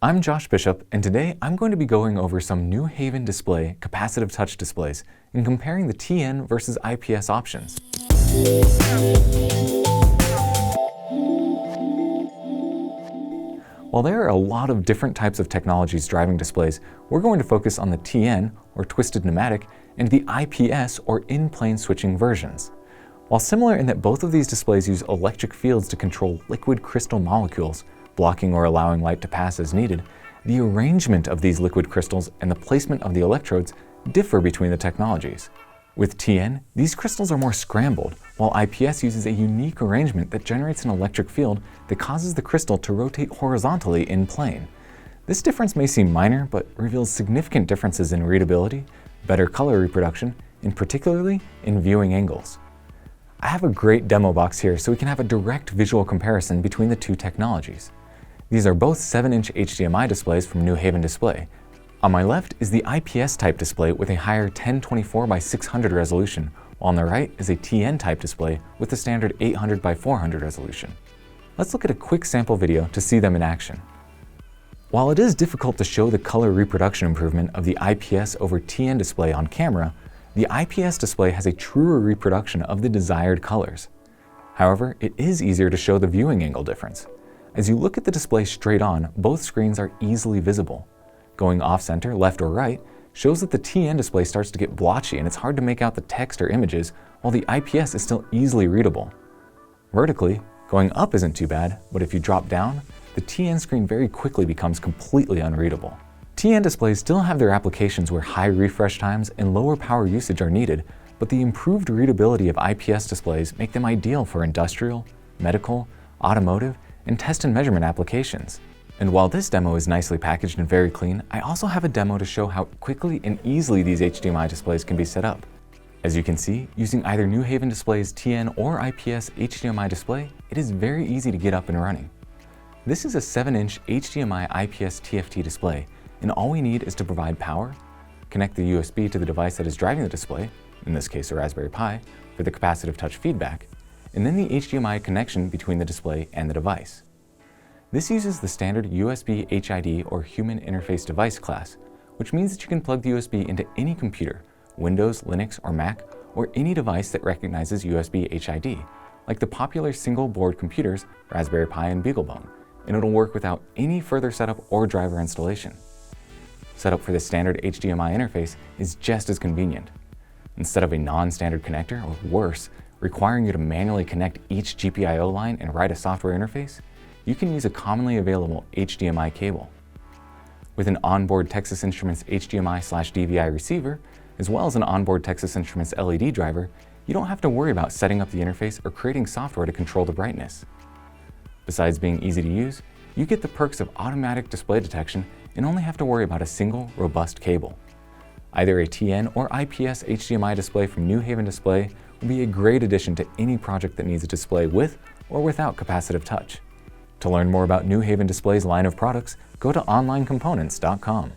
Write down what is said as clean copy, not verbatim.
I'm Josh Bishop, and today I'm going to be going over some Newhaven display capacitive touch displays and comparing the TN versus IPS options. While there are a lot of different types of technologies driving displays, we're going to focus on the TN, or twisted pneumatic, and the IPS, or in-plane switching versions. While similar in that both of these displays use electric fields to control liquid crystal molecules, blocking or allowing light to pass as needed, the arrangement of these liquid crystals and the placement of the electrodes differ between the technologies. With TN, these crystals are more scrambled, while IPS uses a unique arrangement that generates an electric field that causes the crystal to rotate horizontally in plane. This difference may seem minor, but reveals significant differences in readability, better color reproduction, and particularly in viewing angles. I have a great demo box here so we can have a direct visual comparison between the two technologies. These are both 7-inch HDMI displays from Newhaven Display. On my left is the IPS type display with a higher 1024 by 600 resolution, while on the right is a TN type display with the standard 800 by 400 resolution. Let's look at a quick sample video to see them in action. While it is difficult to show the color reproduction improvement of the IPS over TN display on camera, the IPS display has a truer reproduction of the desired colors. However, it is easier to show the viewing angle difference. As you look at the display straight on, both screens are easily visible. Going off-center, left or right, shows that the TN display starts to get blotchy and it's hard to make out the text or images, while the IPS is still easily readable. Vertically, going up isn't too bad, but if you drop down, the TN screen very quickly becomes completely unreadable. TN displays still have their applications where high refresh times and lower power usage are needed, but the improved readability of IPS displays make them ideal for industrial, medical, automotive, and test and measurement applications. And while this demo is nicely packaged and very clean, I also have a demo to show how quickly and easily these HDMI displays can be set up. As you can see, using either Newhaven Display's TN or IPS HDMI display, it is very easy to get up and running. This is a 7-inch HDMI IPS TFT display, and all we need is to provide power, connect the USB to the device that is driving the display, in this case a Raspberry Pi, for the capacitive touch feedback, and then the HDMI connection between the display and the device. This uses the standard USB HID or Human Interface Device class, which means that you can plug the USB into any computer, Windows, Linux, or Mac, or any device that recognizes USB HID, like the popular single-board computers Raspberry Pi and BeagleBone, and it'll work without any further setup or driver installation. Setup for the standard HDMI interface is just as convenient. Instead of a non-standard connector, or worse, requiring you to manually connect each GPIO line and write a software interface, you can use a commonly available HDMI cable. With an onboard Texas Instruments HDMI/DVI receiver, as well as an onboard Texas Instruments LED driver, you don't have to worry about setting up the interface or creating software to control the brightness. Besides being easy to use, you get the perks of automatic display detection and only have to worry about a single, robust cable. Either a TN or IPS HDMI display from Newhaven Display will be a great addition to any project that needs a display with or without capacitive touch. To learn more about Newhaven Display's line of products, go to onlinecomponents.com.